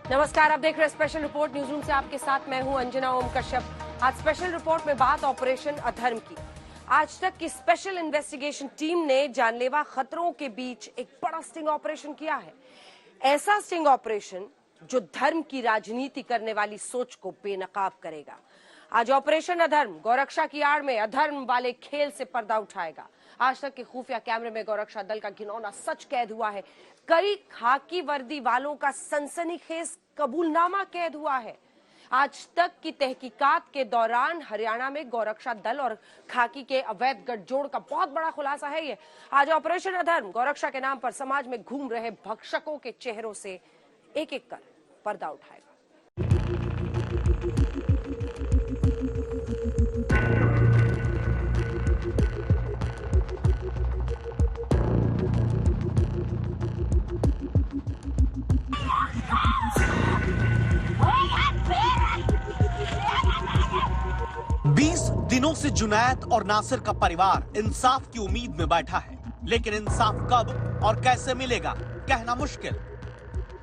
नमस्कार, आप देख रहे हैं स्पेशल रिपोर्ट न्यूज रूम से। आपके साथ मैं हूं अंजना ओम कश्यप। आज स्पेशल रिपोर्ट में बात ऑपरेशन अधर्म की। आज तक की स्पेशल इन्वेस्टिगेशन टीम ने जानलेवा खतरों के बीच एक बड़ा स्टिंग ऑपरेशन किया है। ऐसा स्टिंग ऑपरेशन जो धर्म की राजनीति करने वाली सोच को बेनकाब करेगा। आज ऑपरेशन अधर्म गौरक्षा की आड़ में अधर्म वाले खेल से पर्दा उठाएगा। आज तक के खुफिया कैमरे में गौरक्षा दल का घिनौना सच कैद हुआ है। कई खाकी वर्दी वालों का सनसनीखेज कबूलनामा कैद हुआ है। आज तक की तहकीकात के दौरान हरियाणा में गौरक्षा दल और खाकी के अवैध गठजोड़ का बहुत बड़ा खुलासा है ये। आज ऑपरेशन अधर्म गौरक्षा के नाम पर समाज में घूम रहे भक्षकों के चेहरों से एक एक कर पर्दा उठाएगा। 20 दिनों से जुनैद और नासिर का परिवार इंसाफ की उम्मीद में बैठा है, लेकिन इंसाफ कब और कैसे मिलेगा कहना मुश्किल।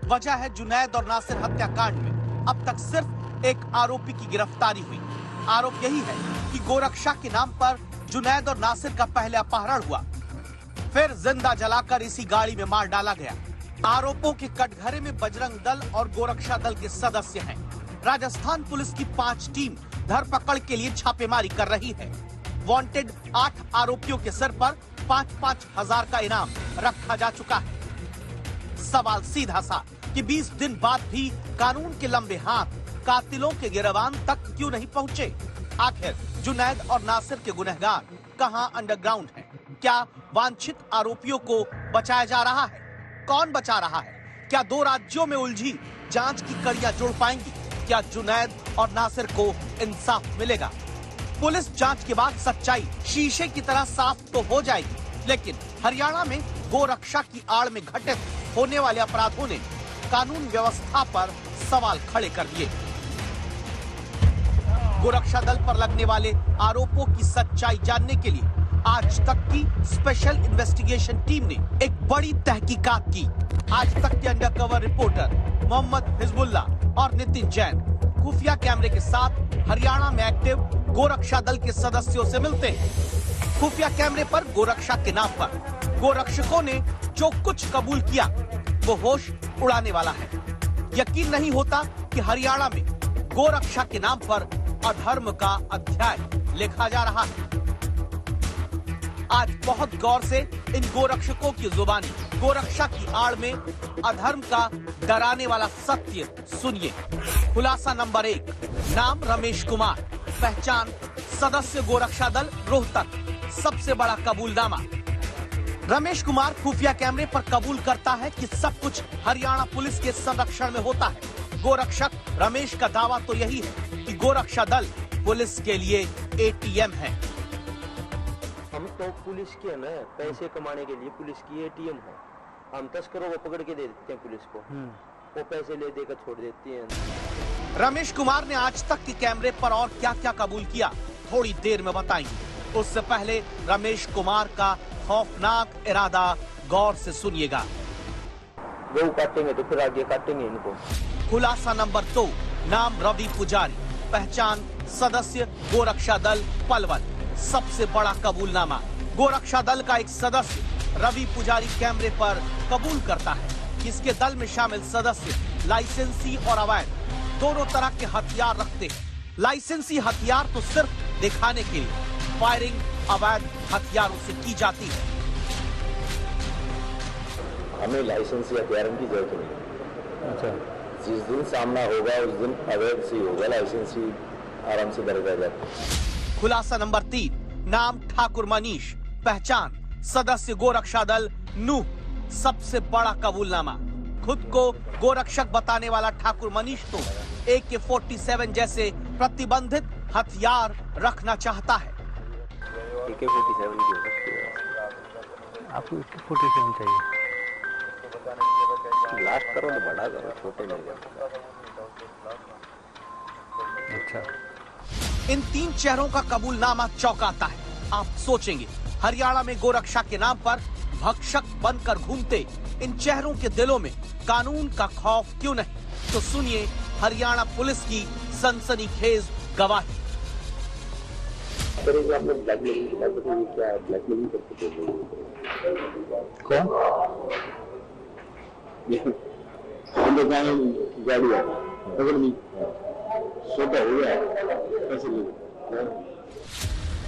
वजह है जुनैद और नासिर हत्याकांड में अब तक सिर्फ एक आरोपी की गिरफ्तारी हुई। आरोप यही है कि गोरक्षा के नाम पर जुनैद और नासिर का पहले अपहरण हुआ, फिर जिंदा जलाकर इसी गाड़ी में मार डाला गया। आरोपों के कटघरे में बजरंग दल और गोरक्षा दल के सदस्य हैं। राजस्थान पुलिस की 5 टीम धरपकड़ के लिए छापेमारी कर रही है। वांटेड 8 आरोपियों के सिर पर 5-5 हजार का इनाम रखा जा चुका है। सवाल सीधा सा कि 20 दिन बाद भी कानून के लंबे हाथ कातिलों के गिरबान तक क्यों नहीं पहुंचे? आखिर जुनैद और नासिर के गुनहगार कहां अंडरग्राउंड हैं? क्या वांछित आरोपियों को बचाया जा रहा है? कौन बचा रहा है? क्या 2 राज्यों में उलझी जांच की कड़ियां जुड़ पाएंगी? क्या जुनैद और नासिर को इंसाफ मिलेगा? पुलिस जांच के बाद सच्चाई शीशे की तरह साफ तो हो जाएगी, लेकिन हरियाणा में गोरक्षा की आड़ में घटित होने वाले अपराधों ने कानून व्यवस्था पर सवाल खड़े कर दिए। गोरक्षा दल पर लगने वाले आरोपों की सच्चाई जानने के लिए आज तक की स्पेशल इन्वेस्टिगेशन टीम ने एक बड़ी तहकीकात की। आज तक के अंडरकवर रिपोर्टर मोहम्मद हिजबुल्ला और नितिन जैन खुफिया कैमरे के साथ हरियाणा में एक्टिव गोरक्षा दल के सदस्यों से मिलते हैं। खुफिया कैमरे पर गोरक्षा के नाम पर गोरक्षकों ने जो कुछ कबूल किया वो होश उड़ाने वाला है। यकीन नहीं होता कि हरियाणा में गोरक्षा के नाम पर अधर्म का अध्याय लिखा जा रहा है। आज बहुत गौर से इन गोरक्षकों की जुबानी गोरक्षा की आड़ में अधर्म का डराने वाला सत्य सुनिए। खुलासा नंबर 1, नाम रमेश कुमार, पहचान सदस्य गोरक्षा दल रोहतक, सबसे बड़ा कबूलनामा। रमेश कुमार खुफिया कैमरे पर कबूल करता है कि सब कुछ हरियाणा पुलिस के संरक्षण में होता है। गोरक्षक रमेश का दावा तो यही है कि गोरक्षा दल पुलिस के लिए ATM है। हम तो पुलिस की है ना, पैसे कमाने के लिए पुलिस की ATM है। हम तस्करों को पकड़ के दे देते हैं पुलिस को, वो पैसे ले देकर छोड़ देती है। रमेश कुमार ने आज तक के कैमरे पर और क्या क्या कबूल किया थोड़ी देर में बताएंगे। उससे पहले रमेश कुमार का खौफनाक इरादा गौर से सुनिएगा। वो काटेंगे तो फिर आगे काटेंगे इनको। खुलासा नंबर 2, नाम रवि पुजारी, पहचान सदस्य गोरक्षा दल पलवल, सबसे बड़ा कबूलनामा। गोरक्षा दल का एक सदस्य रवि पुजारी कैमरे पर कबूल करता है कि इसके दल में शामिल सदस्य लाइसेंसी और अवैध दोनों तरह के हथियार रखते हैं। लाइसेंसी हथियार तो सिर्फ दिखाने के लिए, फायरिंग अवैध हथियारों से की जाती है। हमें लाइसेंसी हथियारों की जरूरत नहीं। अच्छा, जिस दिन सामना होगा उस दिन अवैध से होगा, लाइसेंसी आराम से दर्ज जाती है। खुलासा नंबर 3, नाम ठाकुर मनीष, पहचान सदस्य गोरक्षा दल नूह, सबसे बड़ा कबूलनामा। खुद को गोरक्षक बताने वाला ठाकुर मनीष तो AK-47 जैसे प्रतिबंधित हथियार रखना चाहता है। AK-47 की हो सकती है। आपको AK-47 चाहिए? ब्लास्ट करो तो बड़ा करो, छोटे नहीं करो। अच्छा। इन 3 चेहरों का कबूलनामा चौंकाता है। आप सोचेंगे हरियाणा में गोरक्षा के नाम पर भक्षक बनकर घूमते इन चेहरों के दिलों में कानून का खौफ क्यों नहीं? तो सुनिए हरियाणा पुलिस की सनसनीखेज गवाही।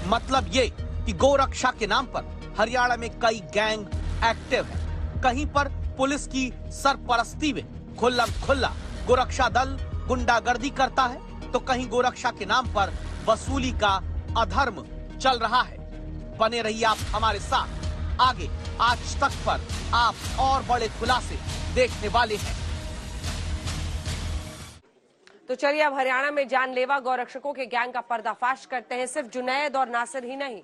मतलब ये कि गोरक्षा के नाम पर हरियाणा में कई गैंग एक्टिव है। कहीं पर पुलिस की सरपरस्ती में खुल्लम खुल्ला गोरक्षा दल गुंडागर्दी करता है, तो कहीं गोरक्षा के नाम पर वसूली का अधर्म चल रहा है। बने रहिए आप हमारे साथ, आगे आज तक पर आप और बड़े खुलासे देखने वाले हैं। तो चलिए अब हरियाणा में जानलेवा गौरक्षकों के गैंग का पर्दाफाश करते हैं। सिर्फ जुनैद और नासिर ही नहीं,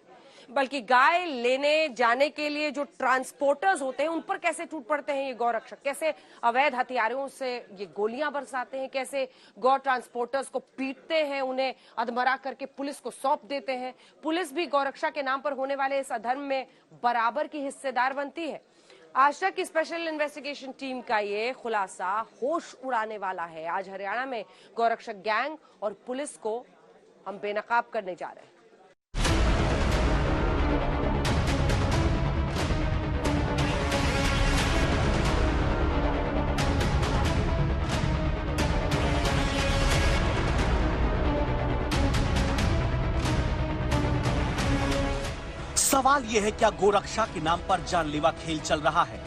बल्कि गाय लेने जाने के लिए जो ट्रांसपोर्टर्स होते हैं उन पर कैसे टूट पड़ते हैं ये गौरक्षक, कैसे अवैध हथियारों से ये गोलियां बरसाते हैं, कैसे गौ ट्रांसपोर्टर्स को पीटते हैं, उन्हें अधमरा करके पुलिस को सौंप देते हैं। पुलिस भी गौरक्षा के नाम पर होने वाले इस अधर्म में बराबर की हिस्सेदार बनती है। आज तक की स्पेशल इन्वेस्टिगेशन टीम का ये खुलासा होश उड़ाने वाला है। आज हरियाणा में गौरक्षक गैंग और पुलिस को हम बेनकाब करने जा रहे हैं। सवाल यह है, क्या गोरक्षा के नाम पर जानलेवा खेल चल रहा है?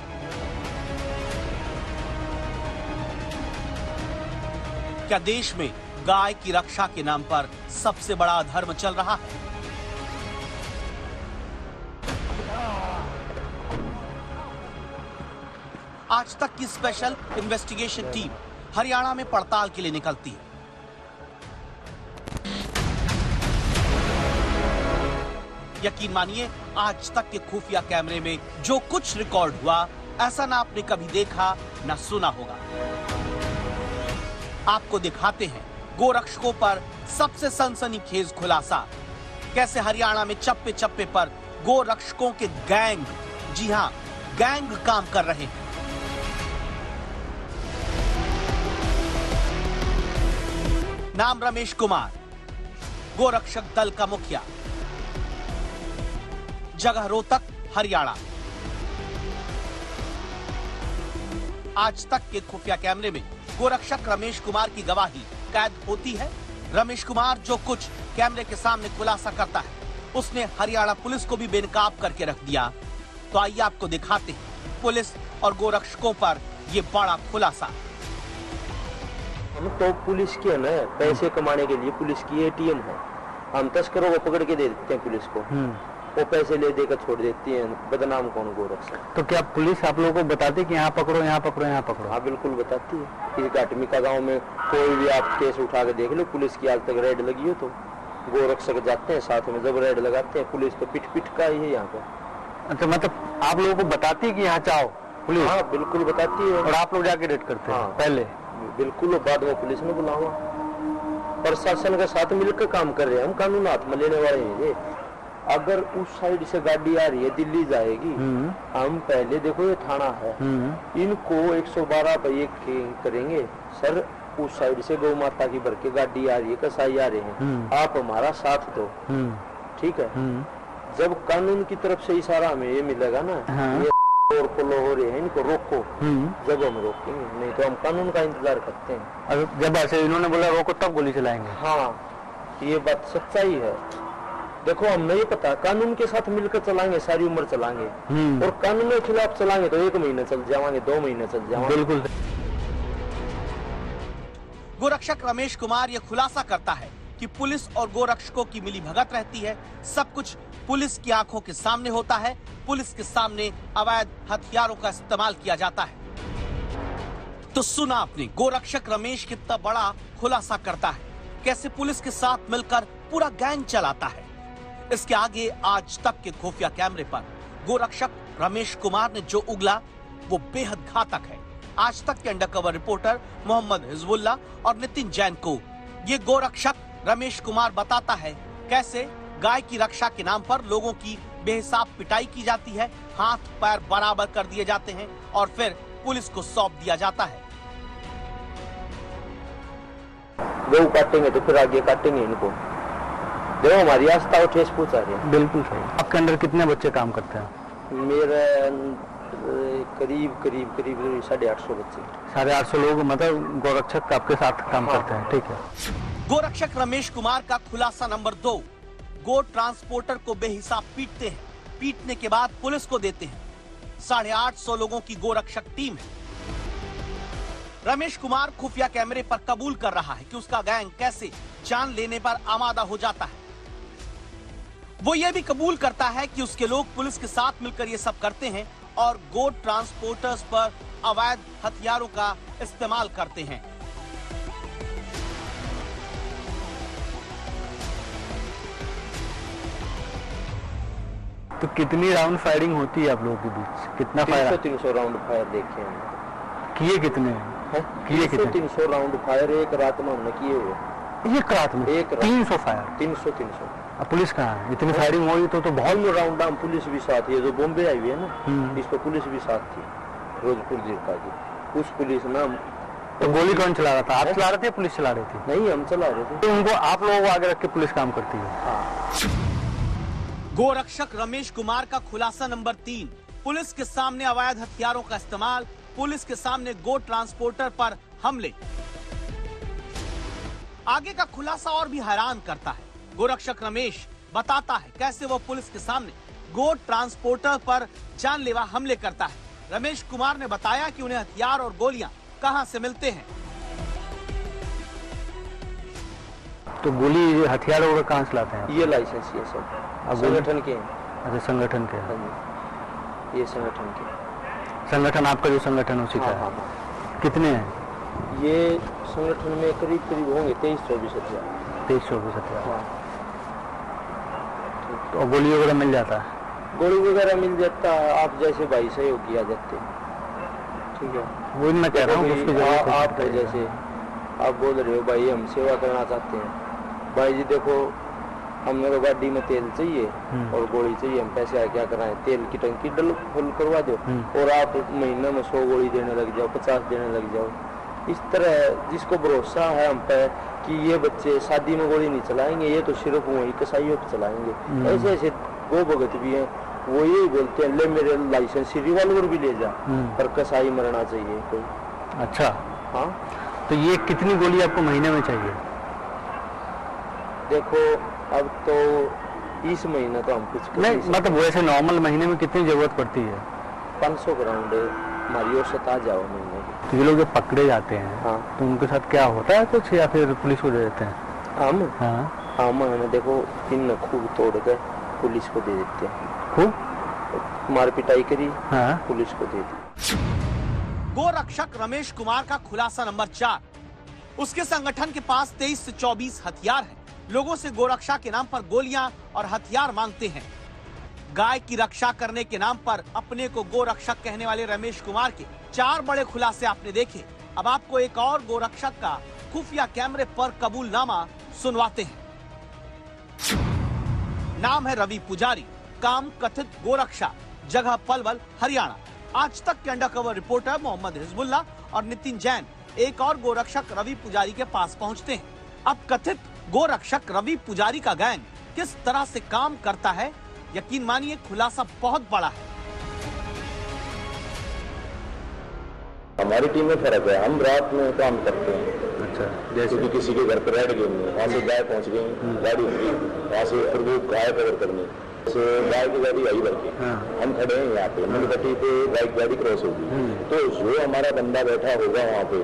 क्या देश में गाय की रक्षा के नाम पर सबसे बड़ा अधर्म चल रहा है? आज तक की स्पेशल इन्वेस्टिगेशन टीम हरियाणा में पड़ताल के लिए निकलती है। यकीन मानिए, आज तक के खुफिया कैमरे में जो कुछ रिकॉर्ड हुआ, ऐसा ना आपने कभी देखा ना सुना होगा। आपको दिखाते हैं गोरक्षकों पर सबसे सनसनीखेज खुलासा, कैसे हरियाणा में चप्पे चप्पे पर गोरक्षकों के गैंग, जी हां, गैंग काम कर रहे हैं। नाम रमेश कुमार, गोरक्षक दल का मुखिया, जगह रोहतक, हरियाणा। आज तक के खुफिया कैमरे में गोरक्षक रमेश कुमार की गवाही कैद होती है। रमेश कुमार जो कुछ कैमरे के सामने खुलासा करता है, उसने हरियाणा पुलिस को भी बेनकाब करके रख दिया। तो आइए आपको दिखाते हैं पुलिस और गोरक्षकों पर ये बड़ा खुलासा। हम तो पुलिस की है ना, पैसे कमाने के लिए पुलिस की एटीएम है। हम तस्करों को पकड़ के दे देते हैं पुलिस को, वो पैसे ले देकर छोड़ देती है। बदनाम कौन गोरक्षक? तो क्या पुलिस आप लोगों को बताती कि यहाँ पकड़ो, यहाँ पकड़ो, यहाँ पकड़ो? हाँ बिल्कुल बताती है। इस घाटमिका गांव में कोई भी आप केस उठा के देख लो, पुलिस की आज तक रेड लगी हो तो गोरक्षक जाते हैं साथ में, जब रेड लगाते हैं पुलिस तो पिट पिट का ही है यहाँ पे। अच्छा, मतलब आप लोगों को बताती है कि यहाँ चाहो पुलिस? हाँ बिल्कुल बताती है। और आप लोग जाके रेड करते हैं? हाँ पहले बिल्कुल, बाद में पुलिस ने बुलावा। प्रशासन के साथ मिलकर काम कर रहे हैं हम, कानून हाथ में लेने वाले हैं ये। अगर उस साइड से गाड़ी आ रही है, दिल्ली जाएगी, हम पहले देखो ये थाना है, इनको 112 पे ये करेंगे, सर उस साइड से गौ माता की भर के गाड़ी आ रही है, कसाई आ रहे हैं, आप हमारा साथ दो, ठीक है। जब कानून की तरफ से इशारा हमें ये मिलेगा ना, ये और फॉलो हो रहे हैं, इनको रोको, जब हम रोकेंगे, नहीं तो हम कानून का इंतजार करते हैं। अगर जब ऐसे इन्होंने बोला रोको तब गोली चलाएंगे? हाँ, ये बात सच्चाई है। देखो हमें ये पता, कानून के साथ मिलकर चलाएंगे, सारी उम्र चलाएंगे, और कानून के खिलाफ चलाएंगे तो 1 महीना चल जाएंगे, 2 महीने चल जाएंगे। बिल्कुल। गोरक्षक रमेश कुमार ये खुलासा करता है कि पुलिस और गोरक्षकों की मिलीभगत रहती है। सब कुछ पुलिस की आंखों के सामने होता है। पुलिस के सामने अवैध हथियारों का इस्तेमाल किया जाता है। तो सुना आपने, गोरक्षक रमेश कितना बड़ा खुलासा करता है, कैसे पुलिस के साथ मिलकर पूरा गैंग चलाता है। इसके आगे आज तक के खुफिया कैमरे पर गोरक्षक रमेश कुमार ने जो उगला वो बेहद घातक है। आज तक के अंडरकवर रिपोर्टर मोहम्मद हिजबुल्ला और नितिन जैन को ये गोरक्षक रमेश कुमार बताता है कैसे गाय की रक्षा के नाम पर लोगों की बेहिसाब पिटाई की जाती है, हाथ पैर बराबर कर दिए जाते हैं और फिर पुलिस को सौंप दिया जाता है। गऊ काटेंगे तो फिर आगे काटेंगे इनको। देखो हमारी आस्था और ठेस पहुंचा रही है। बिल्कुल सही। आपके अंदर कितने बच्चे काम करते हैं? मेरा करीब 850 बच्चे। 850 लोग मतलब गोरक्षक आपके साथ काम करते हैं, ठीक है। गोरक्षक रमेश कुमार का खुलासा नंबर 2, गो ट्रांसपोर्टर को बेहिसाब पीटते हैं, पीटने के बाद पुलिस को देते हैं। 850 लोगों की गोरक्षक टीम है। रमेश कुमार खुफिया कैमरे पर कबूल कर रहा है कि उसका गैंग कैसे जान लेने पर आमादा हो जाता है। वो ये भी कबूल करता है कि उसके लोग पुलिस के साथ मिलकर ये सब करते हैं और गो ट्रांसपोर्टर्स पर अवैध हथियारों का इस्तेमाल करते हैं। तो कितनी राउंड फायरिंग होती है आप लोगों के बीच? कितना फायर? 300 राउंड फायर देखे हैं। किए कितने? किए कितने? 300 राउंड फायर एक रात में हमने किए हुए। एक रात में? 300 फायर? 300। अब पुलिस कहाँ है? इतनी फायरिंग हो रही तो बहुत राउंड हम पुलिस भी साथ है। जो बॉम्बे आई हुई है ना, इस पर पुलिस भी साथ थी, रोजपुर जिला की। उस पुलिस ना, तो गोली कौन चला रहा था? आप चला रहे थे, पुलिस चला रही थी? नहीं, हम चला रहे थे। तो उनको आप लोगों को आगे रख के पुलिस काम करती है। गोरक्षक रमेश कुमार का खुलासा नंबर 3, पुलिस के सामने अवैध हथियारों का इस्तेमाल, पुलिस के सामने गो ट्रांसपोर्टर पर हमले। आगे का खुलासा और भी हैरान करता है। गोरक्षक रमेश बताता है कैसे वो पुलिस के सामने गो ट्रांसपोर्टर पर जानलेवा हमले करता है। रमेश कुमार ने बताया कि उन्हें हथियार और गोलियां कहां से मिलते हैं। तो गोली हथियार वगैरह कहाँ से लाते हैं? ये लाइसेंस ये सब संगठन के हैं। अच्छा, संगठन के? ये संगठन के। संगठन आपका जो संगठन है उसी का? हाँ। कितने हैं ये संगठन में? करीब होंगे 23-24 हथियार। 23-24 हथियार। हाँ। तो गोली वगैरह मिल जाता है? गोली वगैरह मिल जाता है। आप जैसे भाई सहयोग किया जाते हैं, ठीक है। वो मैं कह रहा हूँ आप जैसे आप बोल रहे हो भाई हम सेवा करना चाहते हैं, भाई जी देखो हमें तो गाड़ी में तेल चाहिए और गोली चाहिए, हम पैसे आ क्या कराएं, तेल की टंकी फुल करवा दो और आप महीने में 100 गोली देने लग जाओ, 50 देने लग जाओ। इस तरह जिसको भरोसा है हम पे कि ये बच्चे शादी में गोली नहीं चलाएंगे, ये तो सिर्फ वही कसाईयों पे चलाएंगे। ऐसे ऐसे गो भगत भी हैं, वो यही बोलते हैं ले मेरे लाइसेंस रिवॉल्वर भी ले जा, पर कसाई मरना चाहिए कोई। अच्छा, हाँ। तो ये कितनी गोली आपको महीने में चाहिए? देखो अब तो इस महीने तो हम कुछ नहीं, मतलब वैसे नॉर्मल महीने में कितनी जरूरत पड़ती है? 500 ग्राउंड हमारी औसत आ जाओ महीने की। तो ये लोग जब पकड़े जाते हैं, हाँ, तो उनके साथ क्या होता है कुछ, या फिर पुलिस को दे देते हैं? हम देखो इन खूब तोड़ कर पुलिस को दे देते हैं। खूब मार पिटाई करी, हाँ, पुलिस को दे दी। गोरक्षक रमेश कुमार का खुलासा नंबर 4, उसके संगठन के पास 23 से 24 हथियार हैं। लोगों से गोरक्षा के नाम पर गोलियां और हथियार मांगते हैं। गाय की रक्षा करने के नाम पर अपने को गोरक्षक कहने वाले रमेश कुमार के 4 बड़े खुलासे आपने देखे। अब आपको एक और गोरक्षक का खुफिया कैमरे पर कबूलनामा सुनवाते हैं। नाम है रवि पुजारी, काम कथित गोरक्षा, जगह पलवल, हरियाणा। आज तक के अंडरकवर रिपोर्टर मोहम्मद हिजबुल्ला और नितिन जैन एक और गोरक्षक रवि पुजारी के पास पहुंचते हैं। अब कथित गोरक्षक रवि पुजारी का गैंग किस तरह से काम करता है, यकीन मानिए खुलासा बहुत बड़ा है। हमारी टीम में फर्क है, हम रात में काम करते हैं। अच्छा, जैसे किसी के घर पर रेड गेम में वहाँ से गाय पहुँच गई, गाड़ी होगी वहाँ से फिर वो गाय कवर करनी, जैसे गाय की गाड़ी आई भर के हम खड़े हैं यहाँ पे मुंडपट्टी पे, बाइक गाड़ी क्रॉस होगी तो जो हमारा बंदा बैठा होगा वहाँ पे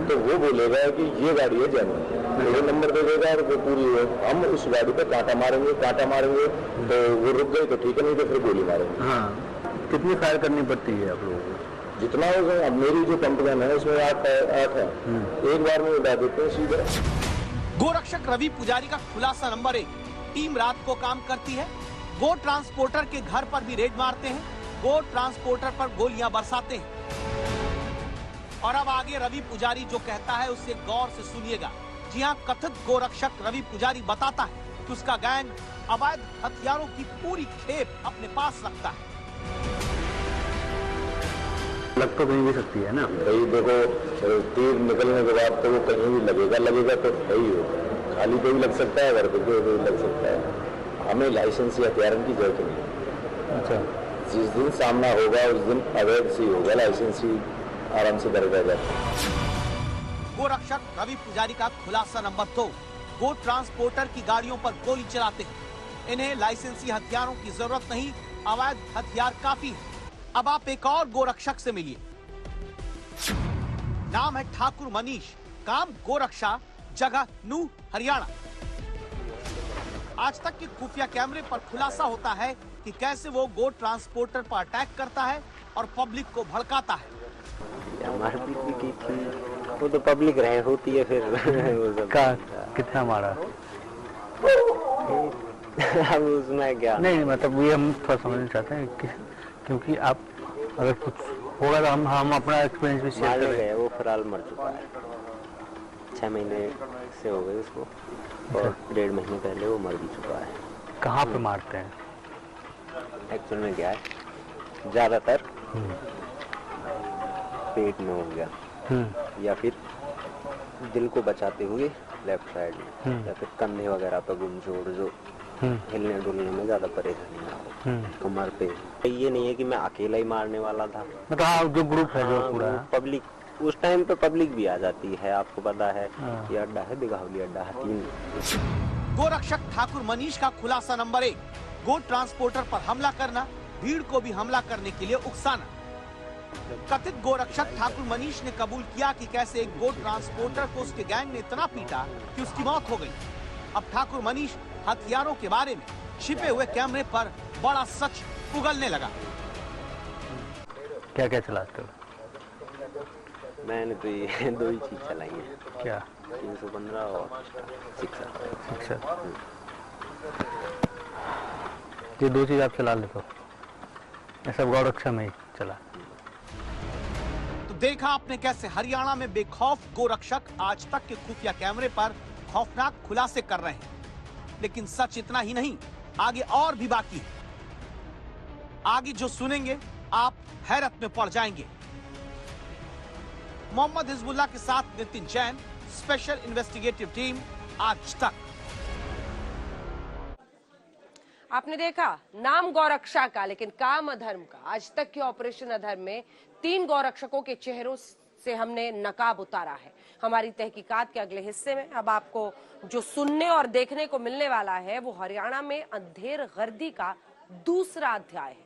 तो वो बोलेगा कि ये गाड़ी है जैन, तो वो नंबर दे देगा और वो पूरी है। हम उस गाड़ी पे कांटा मारेंगे तो वो रुक गई तो ठीक है, नहीं तो फिर गोली मारेंगे। कितनी फायर करनी पड़ती है आप लोगों को? जितना हो गया। अब मेरी जो पंप गन है उसमें 8 है, एक बार में उड़ा देते हैं सीधे। गोरक्षक रवि पुजारी का खुलासा नंबर 1, टीम रात को काम करती है, गो ट्रांसपोर्टर के घर पर भी रेड मारते हैं, गो ट्रांसपोर्टर पर गोलियां बरसाते हैं। और अब आगे रवि पुजारी जो कहता है उसे गौर से सुनिएगा। जी हां, कथित गोरक्षक रवि पुजारी बताता है कि उसका गैंग अवैध हथियारों की पूरी खेप अपने पास रखता है। लग तो कहीं भी सकती है ना भाई। देखो तीर निकलने के बाद तो वो कहीं भी लगेगा तो सही होगा, खाली पे भी लग सकता है, घर पे भी लग सकता है। हमें लाइसेंस या हथियार की जरूरत नहीं। अच्छा, जिस दिन सामना होगा उस दिन अवैध से होगा, लाइसेंस ही आराम से दर्ज जाता है। गोरक्षक रवि पुजारी का खुलासा नंबर 2, गो ट्रांसपोर्टर की गाड़ियों पर गोली चलाते हैं। इन्हें लाइसेंसी हथियारों की जरूरत नहीं, अवैध हथियार काफी है। अब आप एक और गोरक्षक से मिलिए। नाम है ठाकुर मनीष, काम गोरक्षा, जगह नूह, हरियाणा। आज तक के खुफिया कैमरे पर खुलासा होता है कि कैसे वो गो ट्रांसपोर्टर पर अटैक करता है और पब्लिक को भड़काता है। मारपीट भी की थी, वो तो पब्लिक रहे होती है फिर वो सब कितना मारा? अब उसमें क्या नहीं, मतलब ये हम थोड़ा समझना चाहते हैं कि क्योंकि आप अगर कुछ होगा तो हम अपना एक्सपीरियंस भी शेयर मारने करें। गए, वो फिलहाल मर चुका है, 6 महीने से हो गए उसको, और 1.5 महीने पहले वो मर भी चुका है। कहाँ पे मारते हैं? एक्चुअल में क्या है, ज्यादातर पेट में हो गया या फिर दिल को बचाते हुए लेफ्ट साइड में, या फिर कंधे वगैरह पर गुमझोड़, जो हिलने डुलने में ज्यादा परेशानी ना हो, कमर पे। ये नहीं है कि मैं अकेला ही मारने वाला था, मतलब हाँ, जो ग्रुप है जो पूरा पब्लिक उस टाइम पे पब्लिक भी आ जाती है, आपको पता है। ये अड्डा है, दिघावली अड्डा है, 3। गोरक्षक ठाकुर मनीष का खुलासा नंबर 1, गो ट्रांसपोर्टर पर हमला करना, भीड़ को भी हमला करने के लिए उकसाना। कथित गोरक्षक ठाकुर मनीष ने कबूल किया कि कैसे एक गो ट्रांसपोर्टर को उसके गैंग ने इतना पीटा कि उसकी मौत हो गई। अब ठाकुर मनीष हथियारों के बारे में छिपे हुए कैमरे पर बड़ा सच उगलने लगा। क्या क्या चलाते हो? मैंने तो ये 2 ही चीज चलाई है। क्या? 315 और शिक्षा। ये 2 चीज आप चला लेते हो? ऐसा गौरक्षा में ही चला। तो देखा आपने कैसे हरियाणा में बेखौफ गोरक्षक आज तक के खुफिया कैमरे पर खौफनाक खुलासे कर रहे हैं। लेकिन सच इतना ही नहीं, आगे और भी बाकी है। आगे जो सुनेंगे आप हैरत में पड़ जाएंगे। मोहम्मद हिजबुल्लाह के साथ Nitin Jain, special investigative team, आज तक। आपने देखा, नाम गौरक्षा का लेकिन काम अधर्म का। आज तक के ऑपरेशन अधर्म में 3 गौरक्षकों के चेहरों से हमने नकाब उतारा है। हमारी तहकीकात के अगले हिस्से में अब आपको जो सुनने और देखने को मिलने वाला है वो हरियाणा में अंधेर गर्दी का दूसरा अध्याय है।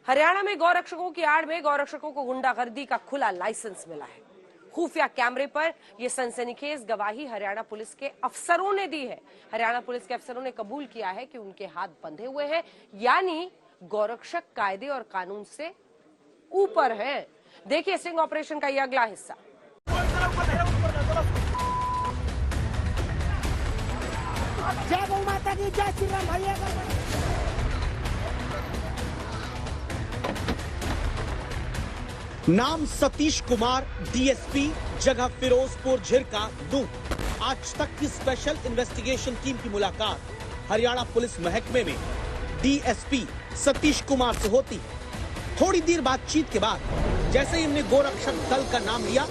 हरियाणा में गौरक्षकों की आड़ में गौरक्षकों को गुंडागर्दी का खुला लाइसेंस मिला है। खुफिया कैमरे पर यह सनसनीखेज गवाही हरियाणा पुलिस के अफसरों ने दी है। हरियाणा पुलिस के अफसरों ने कबूल किया है कि उनके हाथ बंधे हुए हैं, यानी गौरक्षक कायदे और कानून से ऊपर हैं। देखिए स्टिंग ऑपरेशन का यह अगला हिस्सा। जय गौ माता की, जय श्री राम भैया। नाम सतीश कुमार, डीएसपी, जगह फिरोजपुर झिरका, नूह। आज तक की स्पेशल इन्वेस्टिगेशन टीम की मुलाकात हरियाणा पुलिस महकमे में डीएसपी सतीश कुमार से होती है। थोड़ी देर बातचीत के बाद जैसे ही हमने गोरक्षक दल का नाम लिया,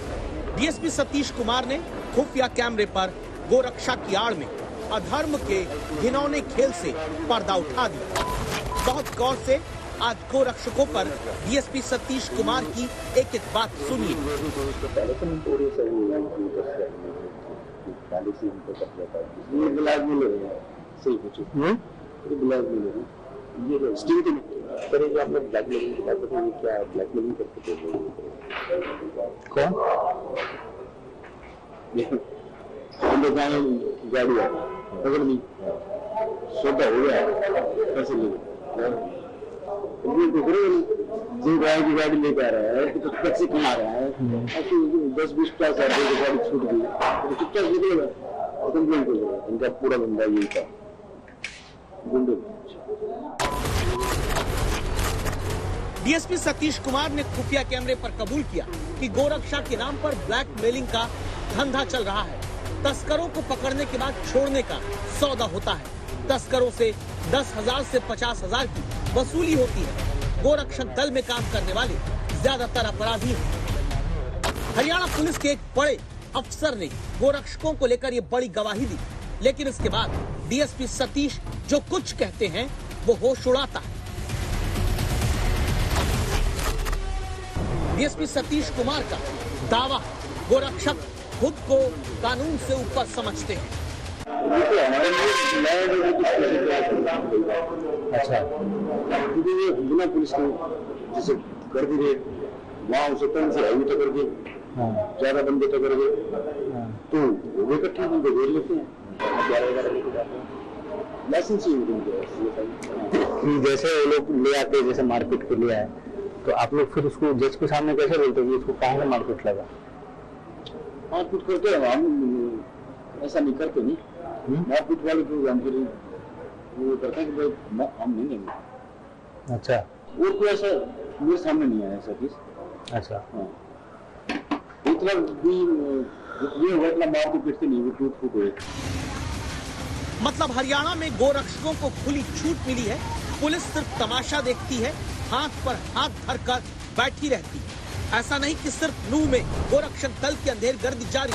डीएसपी सतीश कुमार ने खुफिया कैमरे पर गोरक्षा की आड़ में अधर्म के घिनौने खेल से पर्दा उठा दिया। बहुत गौर से आज गोरक्षकों पर डीएसपी सतीश कुमार की एक एक बात सुनिए। गाड़ी अगर नहीं सोदा हो गया कैसे जो गाय की गाड़ी लेकर आ रहा है तो कैसे कमा रहा है, 10-20 गाड़ी छूट गई तो चुपचाप निकलेगा, कंप्लेन करेगा। इनका पूरा धंधा यही था, गुंडे। डीएसपी सतीश कुमार ने खुफिया कैमरे पर कबूल किया कि गोरक्षा के नाम पर ब्लैकमेलिंग का धंधा चल रहा है। तस्करों को पकड़ने के बाद छोड़ने का सौदा होता है। तस्करों से 10,000 से 50,000 की वसूली होती है। गोरक्षक दल में काम करने वाले ज्यादातर अपराधी हैं। हरियाणा पुलिस के एक बड़े अफसर ने गोरक्षकों को लेकर ये बड़ी गवाही दी, लेकिन इसके बाद डीएसपी सतीश जो कुछ कहते हैं वो होश उड़ाता है। डीएसपी सतीश कुमार का दावा, गोरक्षक खुद को कानून से ऊपर समझते हैं। अच्छा, बिना पुलिस को जैसे कर दी गए वहाँ उसे कम से हाईवे तक करके ज्यादा बंदे तक करके तो वो इकट्ठे उनको घेर लेते हैं। लाइसेंस जैसे वो लोग ले आते हैं, जैसे मारपीट के लिए आए, तो आप लोग फिर उसको जज के सामने कैसे बोलते हैं कि उसको कहाँ से मारपीट लगा? मारपीट करते हैं हम, ऐसा नहीं करते नहीं। मारपीट वाले को हम फिर वो करते हैं कि हम नहीं लेंगे। अच्छा, और कोई ऐसा मेरे सामने नहीं आया ऐसा चीज। अच्छा, हाँ, इतना भी ये हुआ, इतना मार तो पीटते नहीं, वो टूट फूट हुए। मतलब हरियाणा में गोरक्षकों को खुली छूट मिली है। पुलिस सिर्फ तमाशा देखती है, हाथ पर हाथ धरकर बैठी रहती है। ऐसा नहीं कि सिर्फ नूह में गोरक्षक दल की अंधेरगर्दी जारी।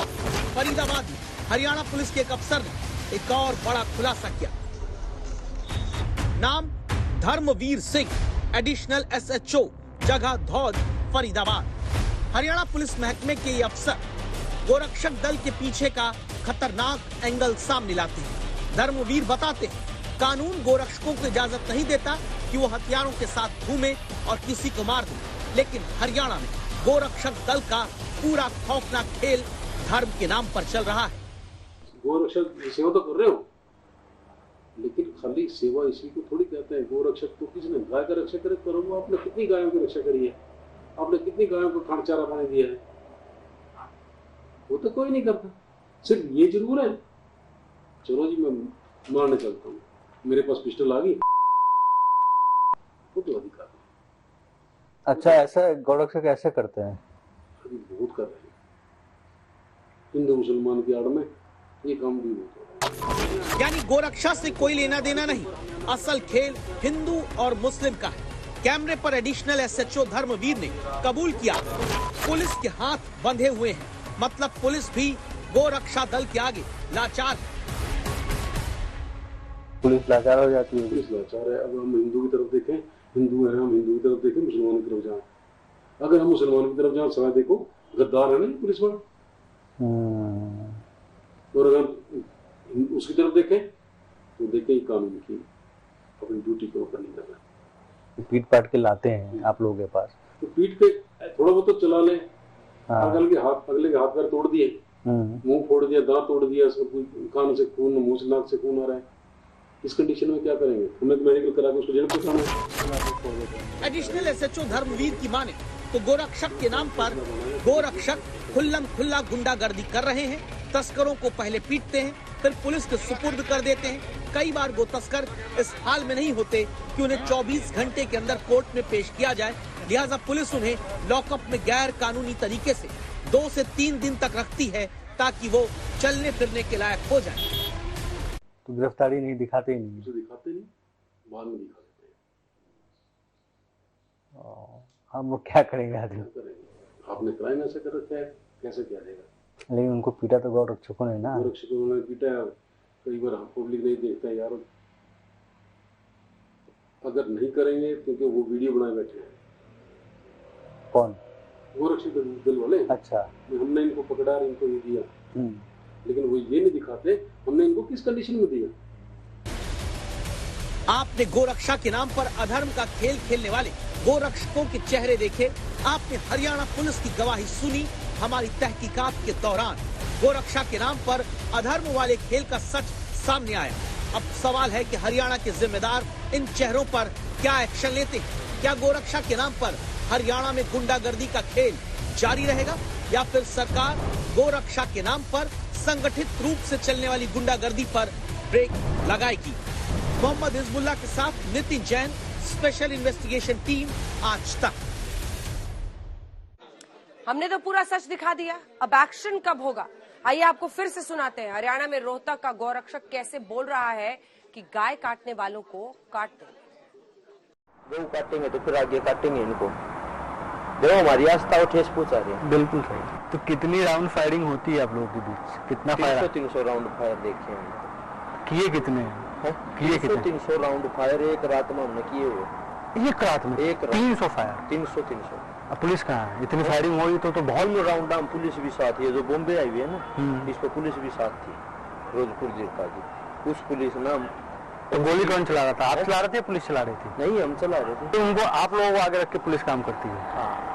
फरीदाबाद में हरियाणा पुलिस के एक अफसर ने एक और बड़ा खुलासा किया। नाम धर्मवीर सिंह, एडिशनल SHO, जगह धौज, फरीदाबाद। हरियाणा पुलिस महकमे के ये अफसर गोरक्षक दल के पीछे का खतरनाक एंगल सामने लाते हैं। धर्मवीर बताते हैं, कानून गोरक्षकों को इजाजत नहीं देता कि वो हथियारों के साथ घूमे और किसी को मार दे, लेकिन हरियाणा में गोरक्षक दल का पूरा खौफनाक खेल धर्म के नाम पर चल रहा है। गोरक्षक सेवा तो कर रहे हो, लेकिन खाली सेवा इसी को थोड़ी कहते हैं। गोरक्षक तो किसने गाय का रक्षा करे करो, आपने कितनी गायों की रक्षा करी है? आपने कितनी गायों को खाना चारा पानी दिया है? वो तो कोई नहीं करता। सिर्फ ये जरूर है, चलो जी मैं मारने चलता हूँ, मेरे पास पिस्टल आ गई, वो तो अधिकार है। अच्छा, ऐसा गोरक्षक ऐसे करते हैं? अभी बहुत कर रहे हैं हिंदू मुसलमान की आड़ में, ये काम भी बहुत हो रहा है। यानी गोरक्षा से कोई लेना देना नहीं, असल खेल हिंदू और मुस्लिम का है। कैमरे पर एडिशनल SHO धर्मवीर ने कबूल किया, पुलिस के हाथ बंधे हुए हैं। मतलब पुलिस भी गोरक्षा दल के आगे लाचार है। पुलिस लाचार हो जाती है। पुलिस लाचार है। अगर हम हिंदू की तरफ देखें, हिंदू है, हम हिंदू की तरफ देखें, मुसलमान की तरफ जाएं। अगर हम मुसलमान की तरफ जाएं, समय देखो गद्दार है नहीं पुलिस वाला। और अगर उसकी तरफ देखें तो देखें कानून की अपनी ड्यूटी को ऊपर नहीं कर रहा। पीट पाट के लाते हैं आप लोगों के पास, तो पीट के थोड़ा बहुत तो चला ले। अगले के हाथ पैर तोड़ दिए, मुंह फोड़ दिया, दांत तोड़ दिया, कान से खून, मुंह से नाक से खून आ रहा है, इस कंडीशन में क्या करेंगे? हमें तो मेडिकल करा के उसको जेल पहुंचाना है। एडिशनल SHO धर्मवीर की माने तो गोरक्षक के नाम पर गोरक्षक खुल्लम खुल्ला गुंडागर्दी कर रहे हैं। तस्करों को पहले पीटते हैं, फिर पुलिस के सुपुर्द कर देते हैं। कई बार गो तस्कर इस हाल में नहीं होते कि उन्हें 24 घंटे के अंदर कोर्ट में पेश किया जाए, लिहाजा पुलिस उन्हें लॉकअप में गैर कानूनी तरीके से 2 से 3 दिन तक रखती है ताकि वो चलने फिरने के लायक हो जाए। तो गिरफ्तारी नहीं दिखाते ही नहीं? दिखाते नहीं, बाद में दिखा देते हैं। हम वो क्या करेंगे आदमी? आपने क्राइम ऐसा कर रखा है, कैसे किया जाएगा? लेकिन उनको पीटा तो गोरक्षकों ने ना। गोरक्षकों ने पीटा, कई बार पब्लिक नहीं देखता यार। अगर नहीं करेंगे क्योंकि वो वीडियो बनाए बैठे हैं। कौन? गोरक्षक दल वाले। अच्छा, हमने इनको पकड़ा, इनको ये दिया, लेकिन वो ये नहीं दिखाते हमने इनको किस कंडीशन में दिया। आपने गोरक्षा के नाम पर अधर्म का खेल खेलने वाले गोरक्षकों के चेहरे देखे, आपने हरियाणा पुलिस की गवाही सुनी। हमारी तहकीकात के दौरान गोरक्षा के नाम पर अधर्म वाले खेल का सच सामने आया। अब सवाल है कि हरियाणा के जिम्मेदार इन चेहरों पर क्या एक्शन लेते हैं? क्या गोरक्षा के नाम पर हरियाणा में गुंडागर्दी का खेल जारी रहेगा या फिर सरकार गोरक्षा के नाम पर संगठित रूप से चलने वाली गुंडागर्दी पर ब्रेक लगाएगी? मोहम्मद हिजबुल्लाह के साथ Nitin Jain, special investigation team, आज तक। हमने तो पूरा सच दिखा दिया, अब एक्शन कब होगा? आइए आपको फिर से सुनाते हैं। हरियाणा में रोहतक का गोरक्षक कैसे बोल रहा है कि गाय काटने वालों को काट दें। गऊ काटेंगे तो फिर आगे काटेंगे इनको, देखो हमारी आस्था और ठेस पहुंचा रहे हैं। बिल्कुल सही। तो कितनी राउंड फायरिंग होती है आप लोगों के बीच, कितना फायर 300 राउंड फायर देखे हैं। किए कितने हैं? किए कितने? 300 राउंड फायर एक रात में हमने किए हुए। एक रात में एक रात 300 फायर। 300 अब पुलिस कहाँ है? इतनी फायरिंग हुई तो बहुत ऑल राउंड हम पुलिस भी साथ है। जो बॉम्बे आई हुई है ना, इस पर पुलिस भी साथ थी, रोजपुर जिला की। उस पुलिस ना तो गोली कौन चला रहा था? आप चला रहे थे, पुलिस चला रही थी? नहीं, हम चला रहे थे। तो उनको आप लोगों को आगे रख के पुलिस काम करती है। हाँ।